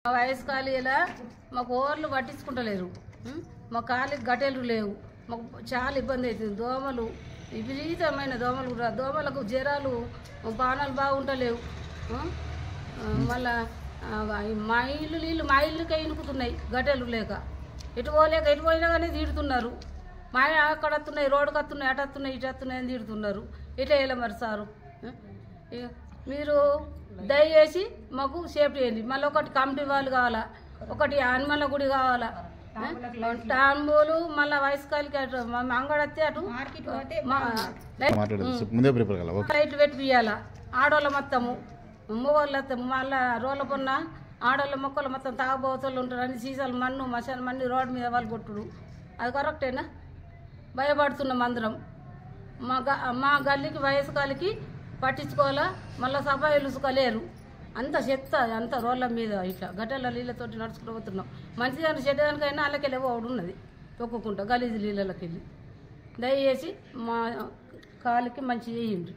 మా వయసు ఖాళీలా మాకు ఓవర్లు పట్టించుకుంటలేరు. మా ఖాళీకి గటెలు లేవు. మాకు చాలా ఇబ్బంది అవుతుంది. దోమలు విపరీతమైన దోమలు, దోమలకు జ్వరాలు, పానాలు బాగుంటలేవు. మళ్ళా మా ఇల్లుకే ఇనుకుతున్నాయి గటెలు లేక. ఎటు పోలేక ఎటు పోయినా కానీ తీడుతున్నారు. మా అక్కడ వస్తున్నాయి, రోడ్డుకు వస్తున్నాయి, అటు వస్తున్నాయి, ఇటు వస్తున్నాయి అని తీడుతున్నారు. ఇట్లా వేయాలి మరి సారు. మీరు దయచేసి మాకు సేఫ్టీ చేయండి. మళ్ళీ ఒకటి కమిటీ వాళ్ళు కావాలా, ఒకటి హనుమల గుడి కావాలా, టాంబూలు, మళ్ళీ వయసు కాలికి అటు అంగడత్తే అటు లైట్లు పెట్టియాలా. ఆడవాళ్ళ మొత్తము మగవాళ్ళు వస్తాము. మళ్ళీ రోడ్ల పొన్న ఆడవాళ్ళ మొక్కలు మొత్తం తాగబోతులు ఉంటారు అని సీసాలు మన్ను మసాలు మన్ని రోడ్డు మీద వాళ్ళు కొట్టుడు. అది కరెక్టేనా? భయపడుతున్నాం అందరం. మా గల్లీకి వయసు కాలికి పట్టించుకోవాలా. మళ్ళీ సఫాయిలు ఉసుకలేరు. అంత చెత్త, అంత రోడ్ల మీద ఇట్లా గడ్డల నీళ్ళతోటి నడుచుకుంటూ పోతున్నాం. మంచిదాన్ని చెడ్డదానికైనా వాళ్ళకెళ్ళి ఓడి ఉన్నది తొక్కుకుంటా గలీజు నీళ్ళకి వెళ్ళి. దయచేసి మా కాలికి మంచి చేయండి.